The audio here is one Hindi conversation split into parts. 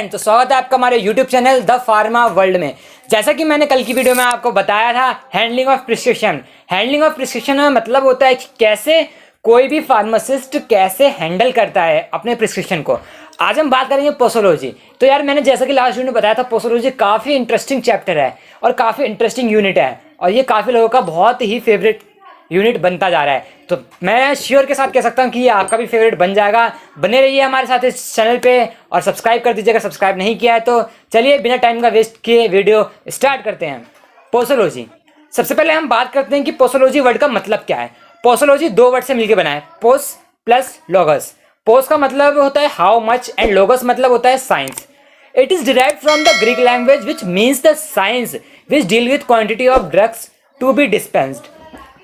फ्रेंड, तो स्वागत है आपका हमारे YouTube channel the pharma world में। जैसा कि मैंने कल की वीडियो में आपको बताया था, handling of prescription. Handling of prescription में मतलब होता है कि कैसे कोई भी फार्मासिस्ट कैसे हैंडल करता है अपने प्रिस्क्रिप्शन को। आज हम बात करेंगे पोसोलॉजी। तो यार मैंने जैसा कि लास्ट वीडियो में बताया था, पोसोलॉजी काफ़ी इंटरेस्टिंग चैप्टर है और काफ़ी इंटरेस्टिंग यूनिट है और ये काफ़ी लोगों का बहुत ही फेवरेट यूनिट बनता जा रहा है। तो मैं श्योर के साथ कह सकता हूँ कि ये आपका भी फेवरेट बन जाएगा। बने रहिए हमारे साथ इस चैनल पे और सब्सक्राइब कर दीजिए अगर सब्सक्राइब नहीं किया है तो। चलिए बिना टाइम का वेस्ट किए वीडियो स्टार्ट करते हैं। पोसोलॉजी, सबसे पहले हम बात करते हैं कि पोसोलॉजी वर्ड का मतलब क्या है। पोसोलॉजी दो वर्ड से मिलकर बना है, पोस प्लस लोगस। पोस का मतलब होता है हाउ मच एंड लोगस मतलब होता है science. It is derived from the Greek language which means the science which deal with quantity of drugs to be dispensed.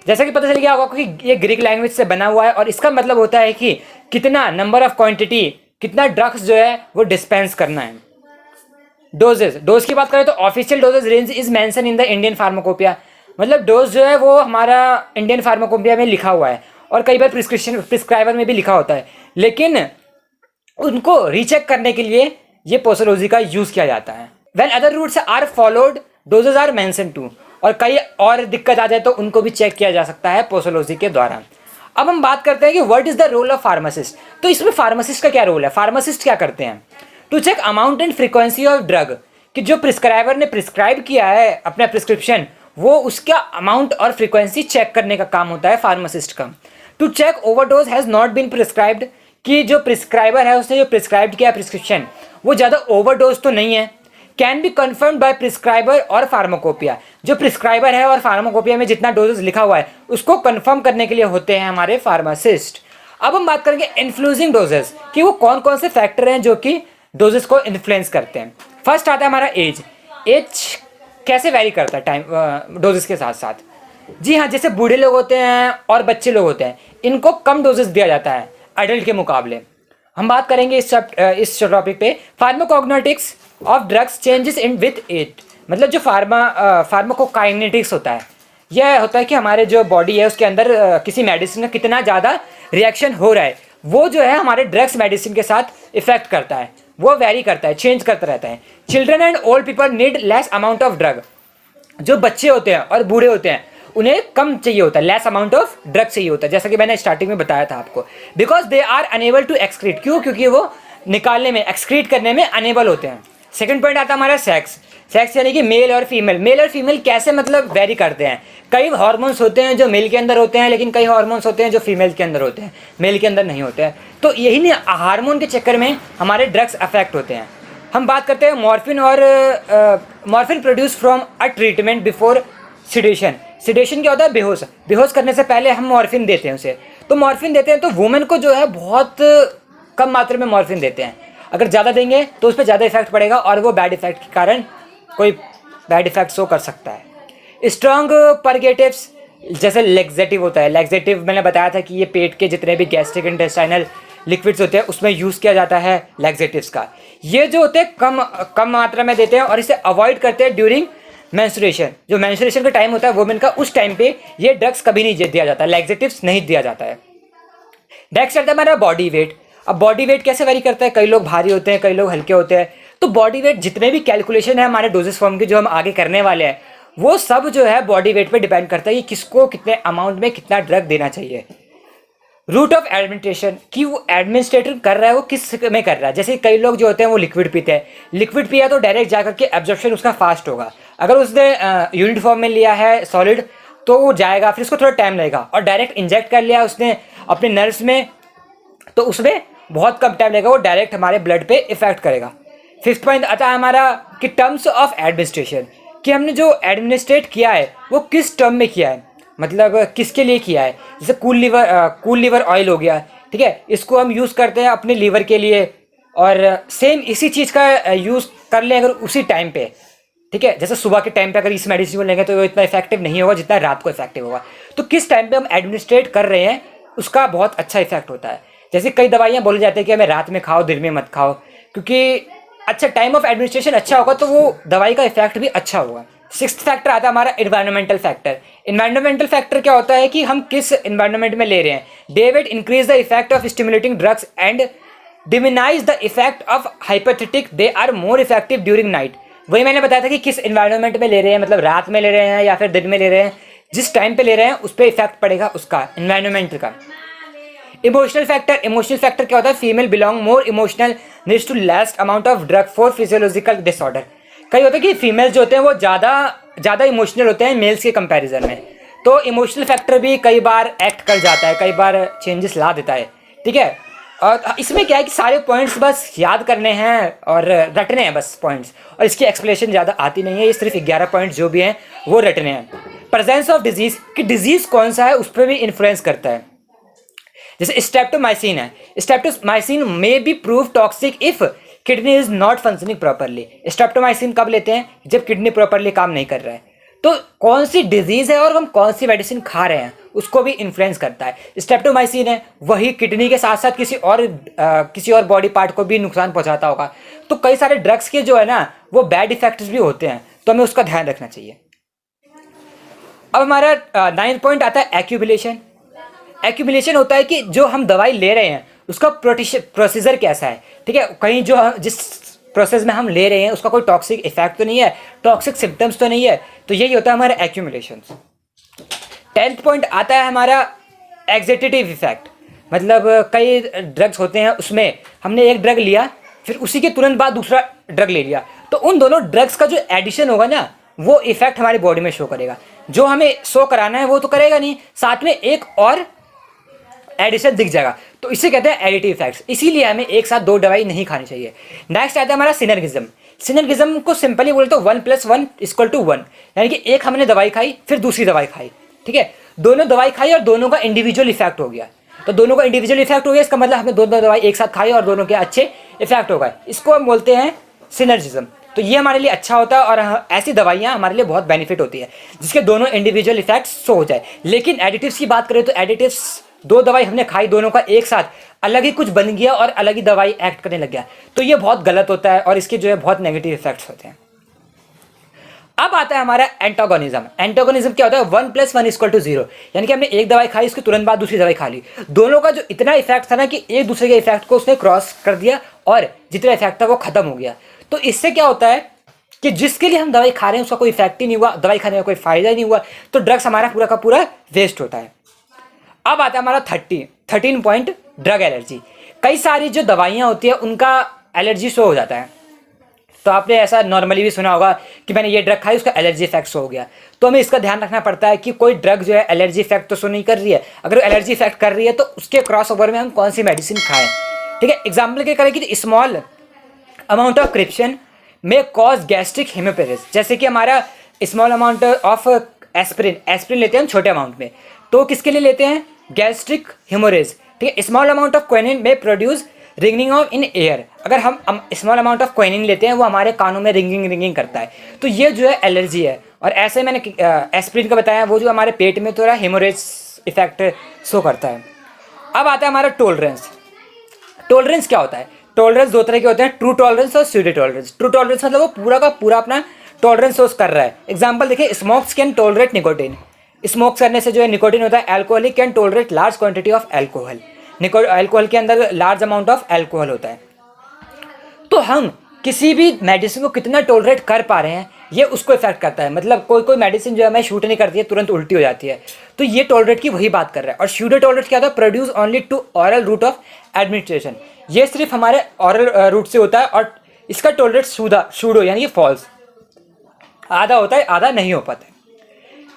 जैसा कि पता चल गया होगा कि ये ग्रीक लैंग्वेज से बना हुआ है और इसका मतलब होता है कि कितना नंबर ऑफ क्वांटिटी, कितना ड्रग्स जो है वो डिस्पेंस करना है। डोजेस, डोज की बात करें तो official dosages range is mention in the Indian pharmacopoeia. मतलब डोज जो है वो हमारा इंडियन फार्माकोपिया में लिखा हुआ है और कई बार प्रिस्क्राइबर में भी लिखा होता है, लेकिन उनको रीचेक करने के लिए ये पोसोलॉजी का यूज किया जाता है। When other routes are followed dosages are mention too, और कई और दिक्कत आ जाए तो उनको भी चेक किया जा सकता है पोसोलॉजी के द्वारा। अब हम बात करते हैं कि what is the role of pharmacist. तो इसमें फार्मासिस्ट का क्या रोल है, फार्मासिस्ट क्या करते हैं? To check amount and frequency of drug, कि जो प्रिस्क्राइबर ने प्रिस्क्राइब किया है अपना प्रिस्क्रिप्शन, वो उसका अमाउंट और फ्रीक्वेंसी चेक करने का काम होता है फार्मासिस्ट का। To check overdose has not been prescribed, कि जो प्रिस्क्राइबर है उसने जो प्रिस्क्राइब किया प्रिस्क्रिप्शन वो ज़्यादा ओवरडोज तो नहीं है। Can be confirmed by prescriber और फार्माकोपिया, जो प्रिस्क्राइबर है और फार्माकोपिया में जितना डोजेस लिखा हुआ है उसको कंफर्म करने के लिए होते हैं हमारे फार्मासिस्ट। अब हम बात करेंगे इन्फ्लुएंसिंग डोजेस, कि वो कौन कौन से फैक्टर हैं जो कि डोजेस को इन्फ्लुएंस करते हैं। फर्स्ट आता है हमारा एज। एज कैसे वैरी करता है टाइम डोजेस के साथ साथ? जी हाँ, जैसे बूढ़े लोग होते हैं और बच्चे लोग होते हैं, इनको कम डोजेस दिया जाता है एडल्ट के मुकाबले। हम बात करेंगे इस टॉपिक पे pharmacokinetics of drugs changes in with age. मतलब जो फार्माकोकाइनेटिक्स होता है, यह होता है कि हमारे जो बॉडी है उसके अंदर किसी मेडिसिन का कितना ज़्यादा रिएक्शन हो रहा है, वो जो है हमारे ड्रग्स मेडिसिन के साथ इफेक्ट करता है, वो वेरी करता है, चेंज करता रहता है। Children and old people need less amount of drug. जो बच्चे होते हैं और बूढ़े होते हैं उन्हें कम चाहिए होता है, लेस अमाउंट ऑफ ड्रग चाहिए होता है, जैसा कि मैंने स्टार्टिंग में बताया था आपको। Because they are unable to excrete, क्यों? क्योंकि वो निकालने में, एक्सक्रीट करने में अनेबल होते हैं। सेकंड पॉइंट आता है हमारा सेक्स। सेक्स यानी कि मेल और फीमेल। मेल और फीमेल कैसे मतलब वेरी करते हैं? कई हार्मोन्स होते हैं जो मेल के अंदर होते हैं, लेकिन कई हार्मोन्स होते हैं जो फीमेल के अंदर होते हैं, मेल के अंदर नहीं होते हैं। तो यही नहीं, हार्मोन के चक्कर में हमारे ड्रग्स अफेक्ट होते हैं। हम बात करते हैं मॉर्फिन और morphine produce from a treatment before sedation. Sedation क्या होता है? बेहोश। बेहोश करने से पहले हम मॉर्फिन देते हैं उसे। तो मॉर्फिन देते हैं तो वुमेन को जो है बहुत कम मात्रा में मॉर्फिन देते हैं। अगर ज़्यादा देंगे तो उस पर ज़्यादा इफेक्ट पड़ेगा और वो बैड इफेक्ट के कारण कोई बैड इफेक्ट शो कर सकता है। स्ट्रॉन्ग परगेटिव्स जैसे लेग्जेटिव होता है। लेग्जेटिव मैंने बताया था कि ये पेट के जितने भी गैस्ट्रिक इंटेस्टाइनल लिक्विड्स होते हैं उसमें यूज़ किया जाता है लेग्जेटिव्स का। ये जो होते हैं कम मात्रा में देते हैं और इसे अवॉइड करते हैं ड्यूरिंग मेंस्ट्रुएशन। जो मेंस्ट्रुएशन का टाइम होता है वुमेन का, उस टाइम पे ये ड्रग्स कभी नहीं दिया जाता, लेग्जेटिव्स नहीं दिया जाता है। नेक्स्ट आता है हमारा बॉडी वेट। अब बॉडी वेट कैसे वेरी करता है? कई लोग भारी होते हैं, कई लोग हल्के होते हैं। तो बॉडी वेट जितने भी कैलकुलेशन है हमारे डोजेस फॉर्म की जो हम आगे करने वाले हैं, वो सब जो है बॉडी वेट पे डिपेंड करता है कि किसको कितने अमाउंट में कितना ड्रग देना चाहिए। रूट ऑफ एडमिनिस्ट्रेशन, कि वो एडमिनिस्ट्रेटर कर रहा है वो किस में कर रहा है। जैसे कई लोग जो होते हैं वो लिक्विड पीते हैं, लिक्विड पिया तो डायरेक्ट जाकर के एब्जॉर्प्शन उसका फास्ट होगा। अगर उसने यूनिट फॉर्म में लिया है सॉलिड तो वो जाएगा, फिर उसको थोड़ा टाइम लगेगा। और डायरेक्ट इंजेक्ट कर लिया उसने अपने नर्व्स में तो उसमें बहुत कम टाइम लगेगा, वो डायरेक्ट हमारे ब्लड पे इफेक्ट करेगा। फिफ्थ पॉइंट आता है हमारा कि टर्म्स ऑफ एडमिनिस्ट्रेशन, कि हमने जो एडमिनिस्ट्रेट किया है वो किस टर्म में किया है, मतलब किसके लिए किया है। जैसे कूल लिवर ऑयल हो गया, ठीक है, इसको हम यूज़ करते हैं अपने लीवर के लिए, और सेम इसी चीज़ का यूज़ कर लें अगर उसी टाइम पे, ठीक है। जैसे सुबह के टाइम पे अगर इस मेडिसिन को लेंगे तो वो इतना इफेक्टिव नहीं होगा जितना रात को इफेक्टिव होगा। तो किस टाइम पे हम एडमिनिस्ट्रेट कर रहे हैं उसका बहुत अच्छा इफेक्ट होता है। जैसे कई दवाइयाँ बोली जाती है कि हमें रात में खाओ, दिन में मत खाओ, क्योंकि अच्छा टाइम ऑफ एडमिनिस्ट्रेशन अच्छा होगा तो वो दवाई का इफेक्ट भी अच्छा होगा। सिक्स्थ फैक्टर आता है हमारा एनवायरमेंटल फैक्टर। एनवायरमेंटल फैक्टर क्या होता है कि हम किस एनवायरमेंट में ले रहे हैं। डेविड increase the effect of stimulating drugs and diminish the effect of hypothetic, they are more effective during night. वही मैंने बताया था कि किस इन्वायरमेंट में ले रहे हैं, मतलब रात में ले रहे हैं या फिर दिन में ले रहे हैं, जिस टाइम पे ले रहे हैं उस पर इफेक्ट पड़ेगा उसका, इन्वायरमेंट का। इमोशनल फैक्टर, इमोशनल फैक्टर क्या होता है? Female belong more emotional, needs to less amount of drug for physiological disorder. कई होता है कि फीमेल जो होते हैं वो ज़्यादा इमोशनल होते हैं मेल्स के कंपैरिजन में, तो इमोशनल फैक्टर भी कई बार एक्ट कर जाता है, कई बार चेंजेस ला देता है, ठीक है। और इसमें क्या है कि सारे पॉइंट्स बस याद करने हैं और रटने हैं बस पॉइंट्स, और इसकी एक्सप्लेनेशन ज़्यादा आती नहीं है, ये सिर्फ 11 पॉइंट जो भी हैं वो रटने हैं। प्रेजेंस ऑफ डिजीज़, कि डिजीज़ कौन सा है उस पर भी इन्फ्लुएंस करता है। जैसे स्ट्रेप्टोमाइसिन है, streptomycin may be prove toxic if kidney is not functioning properly. Streptomycin कब लेते हैं? जब किडनी प्रॉपरली काम नहीं कर रहा है। तो कौन सी डिजीज़ है और हम कौन सी मेडिसिन खा रहे हैं उसको भी इन्फ्लुएंस करता है। स्ट्रेप्टोमाइसिन है वही किडनी के साथ साथ किसी और बॉडी पार्ट को भी नुकसान पहुंचाता होगा। तो कई सारे ड्रग्स के जो है ना वो बैड इफेक्ट्स भी होते हैं, तो हमें उसका ध्यान रखना चाहिए। अब हमारा 9th पॉइंट आता है एक्यूमुलेशन। एक्यूमुलेशन होता है कि जो हम दवाई ले रहे हैं उसका प्रोसीजर कैसा है, ठीक है। कहीं जिस प्रोसेस में हम ले रहे हैं उसका कोई टॉक्सिक इफेक्ट तो नहीं है, टॉक्सिक सिम्टम्स तो नहीं है, तो यही होता है हमारा एक्यूमुलेशन। 10th पॉइंट आता है हमारा एक्जेटेटिव इफेक्ट। मतलब कई ड्रग्स होते हैं उसमें हमने एक ड्रग लिया फिर उसी के तुरंत बाद दूसरा ड्रग ले लिया, तो उन दोनों ड्रग्स का जो एडिशन होगा ना वो इफेक्ट हमारी बॉडी में शो करेगा। जो हमें शो कराना है वो तो करेगा नहीं, साथ में एक और एडिशन दिख जाएगा, तो इसे कहते हैं एडिटिव इफेक्ट्स। इसीलिए हमें एक साथ 2 दवाई नहीं खानी चाहिए। नेक्स्ट आता है हमारा सिनर्गिज्म। सिनर्गिज्म को सिंपली बोले तो 1 + 1 = 1, यानी कि एक हमने दवाई खाई फिर दूसरी दवाई खाई, ठीक है। दोनों दवाई खाई और दोनों का इंडिविजुअल इफेक्ट हो गया, तो दोनों का इंडिविजुअल इफेक्ट हो गया, इसका मतलब हमने दोनों दवाई एक साथ खाई और दोनों के अच्छे इफेक्ट हो गए, इसको हम बोलते हैं सिनर्जिज्म। तो ये हमारे लिए अच्छा होता है और ऐसी दवाइयाँ हमारे लिए बहुत बेनिफिट होती है जिसके दोनों इंडिविजुअल इफेक्ट्स शो हो जाए। लेकिन एडिटिव्स की बात करें तो एडिटिव्स 2 दवाई हमने खाई, दोनों का एक साथ अलग ही कुछ बन गया और अलग ही दवाई एक्ट करने लग गया, तो ये बहुत गलत होता है और इसके जो है बहुत नेगेटिव इफेक्ट्स होते हैं। अब आता है हमारा एंटागोनिज्म। एंटागोनिज्म क्या होता है? 1 + 1 = 0, यानी कि हमने एक दवाई खाई उसके तुरंत बाद दूसरी दवाई खा ली, दोनों का जो इतना इफेक्ट था ना कि एक दूसरे के इफेक्ट को उसने क्रॉस कर दिया और जितना इफेक्ट था वो खत्म हो गया। तो इससे क्या होता है कि जिसके लिए हम दवाई खा रहे हैं उसका कोई इफेक्ट ही नहीं हुआ, दवाई खाने का कोई फायदा ही नहीं हुआ, तो ड्रग्स हमारा पूरा का पूरा वेस्ट होता है। अब आता है हमारा 13 पॉइंट ड्रग एलर्जी। कई सारी जो दवाइयाँ होती है उनका एलर्जी शो हो जाता है, तो आपने ऐसा नॉर्मली भी सुना होगा कि मैंने ये ड्रग खाई उसका एलर्जी इफेक्ट शो हो गया। तो हमें इसका ध्यान रखना पड़ता है कि कोई ड्रग जो है एलर्जी इफेक्ट तो शो नहीं कर रही है, अगर एलर्जी इफेक्ट कर रही है तो उसके क्रॉस ओवर में हम कौन सी मेडिसिन खाएं, ठीक है। एग्जाम्पल के करें कि स्मॉल अमाउंट ऑफ क्रिप्शन में कॉज गैस्ट्रिक हेमोपेरेस, जैसे कि हमारा स्मॉल अमाउंट ऑफ एस्प्रिन लेते हैं हम छोटे अमाउंट में, तो किसके लिए लेते हैं? गैस्ट्रिक हेमोरेज, ठीक है। स्मॉल अमाउंट ऑफ क्विनिन में produce ringing of in air, अगर हम स्मॉल अमाउंट ऑफ क्विनिन लेते हैं वो हमारे कानों में रिंगिंग करता है, तो ये जो है एलर्जी है। और ऐसे मैंने एस्प्रिन का बताया वो जो हमारे पेट में थोड़ा हेमोरेज इफेक्ट शो करता है। अब आता है हमारा टॉलरेंस। टॉलरेंस क्या होता है? टॉलरेंस 2 तरह के होते हैं, ट्रू टॉलरेंस और स्यूडो टॉलरेंस। ट्रू टॉलरेंस मतलब वो पूरा का पूरा अपना टॉलरेंस शो कर रहा है। एग्जाम्पल देखिए, smokes can tolerate nicotine. Smoke करने से जो है निकोटिन होता है। Alcoholic can tolerate large quantity of alcohol. Alcohol के अंदर लार्ज अमाउंट ऑफ एल्कोहल होता है। तो हम किसी भी मेडिसिन को कितना टॉलरेट कर पा रहे हैं ये उसको इफेक्ट करता है। मतलब कोई मेडिसिन जो है हमें शूट नहीं करती है, तुरंत उल्टी हो जाती है, तो ये टॉलरेट की वही बात कर रहा है। और स्यूडो टॉलरेट क्या होता है? Produce only to oral route of administration. ये सिर्फ हमारे ऑरल रूट से होता है और इसका टॉलरेट सूडो यानी कि फॉल्स, आधा होता है आधा नहीं हो पाता है।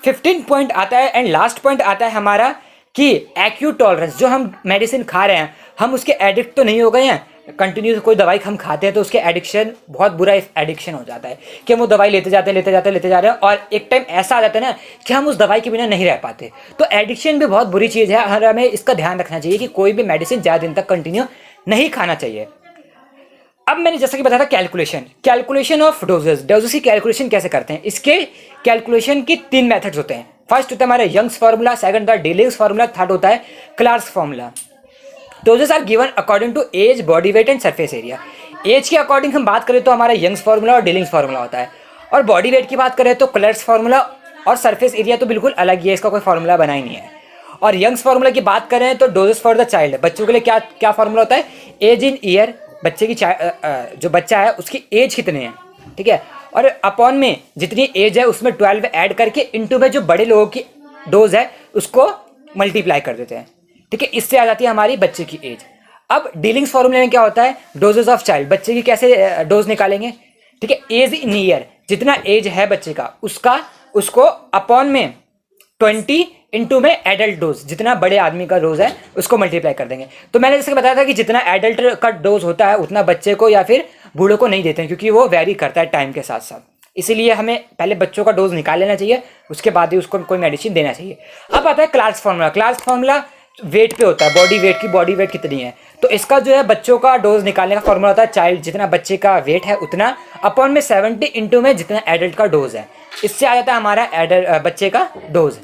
15 पॉइंट आता है एंड लास्ट पॉइंट आता है हमारा कि एक्यूट टॉलरेंस। जो हम मेडिसिन खा रहे हैं हम उसके एडिक्ट तो नहीं हो गए हैं, कंटिन्यूस कोई दवाई हम खाते हैं तो उसके एडिक्शन बहुत बुरा एडिक्शन हो जाता है कि हम वो दवाई लेते जाते जा रहे हैं और एक टाइम ऐसा आ जाता है ना कि हम उस दवाई के बिना नहीं रह पाते। तो एडिक्शन भी बहुत बुरी चीज़ है, हमें इसका ध्यान रखना चाहिए कि कोई भी मेडिसिन ज़्यादा दिन तक कंटिन्यू नहीं खाना चाहिए। अब मैंने जैसा कि बताया था कैलकुलेशन ऑफ डोजेस की कैलकुलेशन कैसे करते हैं। इसके कैलकुलेशन की 3 मेथड्स होते हैं। फर्स्ट होता है हमारा यंग्स फार्मूला, सेकंड होता है डेलिंग्स फार्मूला, थर्ड होता है Clark's formula. Dosages are given according to age, body weight and surface area. Age के अकॉर्डिंग हम बात करें तो हमारा यंग्स फार्मूला और डेलिंग्स फार्मूला होता है, और बॉडी वेट की बात करें तो क्लार्क्स फार्मूला, और सरफेस एरिया तो बिल्कुल अलग ही है, इसका कोई फार्मूला बना ही नहीं है। और यंग्स फार्मूला की बात करें तो डोजेस फॉर द चाइल्ड, बच्चों के लिए क्या क्या फार्मूला होता है, एज इन ईयर, बच्चे की जो बच्चा है उसकी एज कितनी है, ठीक है, और अपॉन में जितनी एज है उसमें 12 ऐड करके इनटू में जो बड़े लोगों की डोज है उसको मल्टीप्लाई कर देते हैं, ठीक है, इससे आ जाती है हमारी बच्चे की एज। अब डीलिंग्स फॉर्मूले में क्या होता है, डोजेस ऑफ चाइल्ड, बच्चे की कैसे डोज निकालेंगे, ठीक है, एज इन ईयर, जितना एज है बच्चे का उसको अपॉन में 20 इनटू में एडल्ट डोज, जितना बड़े आदमी का डोज है उसको मल्टीप्लाई कर देंगे। तो मैंने जैसे बताया था कि जितना एडल्ट का डोज होता है उतना बच्चे को या फिर बूढ़ों को नहीं देते हैं, क्योंकि वो वेरी करता है टाइम के साथ साथ, इसीलिए हमें पहले बच्चों का डोज निकाल लेना चाहिए, उसके बाद ही उसको कोई मेडिसिन देना चाहिए। अब आता है Clark's formula. Clarks formula wait पे होता है, बॉडी वेट कितनी है, तो इसका जो है बच्चों का डोज निकालने का फॉर्मूला होता है, चाइल्ड जितना बच्चे का वेट है उतना अपॉन में 70 इंटू में जितना एडल्ट का डोज है, इससे आ जाता है हमारा बच्चे का डोज।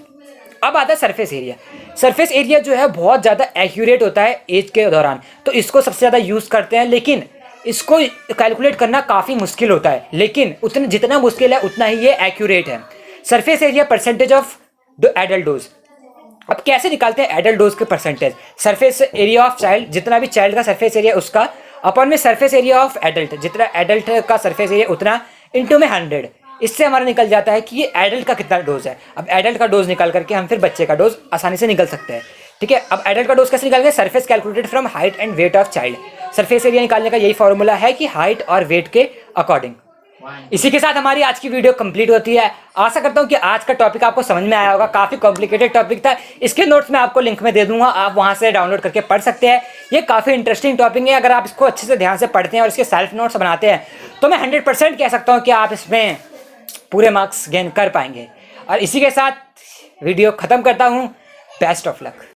अब आता है सरफेस एरिया। सरफेस एरिया जो है बहुत ज़्यादा एक्यूरेट होता है एज के दौरान, तो इसको सबसे ज़्यादा यूज़ करते हैं, लेकिन इसको कैलकुलेट करना काफ़ी मुश्किल होता है, लेकिन उतना जितना मुश्किल है उतना ही ये एक्यूरेट है। Surface area percentage of the adult dose. अब कैसे निकालते हैं एडल्ट डोज के percentage, surface area of child, जितना भी चाइल्ड का सरफेस एरिया उसका अपॉन में सरफेस एरिया ऑफ एडल्ट, जितना एडल्ट का सरफेस एरिया उतना इंटू में 100, इससे हमारा निकल जाता है कि ये एडल्ट का कितना डोज है। अब एडल्ट का डोज निकाल करके हम फिर बच्चे का डोज आसानी से निकल सकते हैं, ठीक है। अब एडल्ट का डोज कैसे निकालेंगे, surface calculated from height and weight of child. Surface area निकालने का यही फॉर्मूला है कि हाइट और वेट के अकॉर्डिंग। इसी के साथ हमारी आज की वीडियो कंप्लीट होती है। आशा करता हूं कि आज का टॉपिक आपको समझ में आया होगा, काफी कॉम्प्लिकेटेड टॉपिक था, इसके नोट्स मैं आपको लिंक में दे दूंगा, आप वहां से डाउनलोड करके पढ़ सकते हैं। ये काफी इंटरेस्टिंग टॉपिक है, अगर आप इसको अच्छे से ध्यान से पढ़ते हैं और इसके सेल्फ नोट्स बनाते हैं तो मैं 100% कह सकता हूँ कि आप इसमें पूरे मार्क्स गेन कर पाएंगे। और इसी के साथ वीडियो खत्म करता हूँ, बेस्ट ऑफ लक।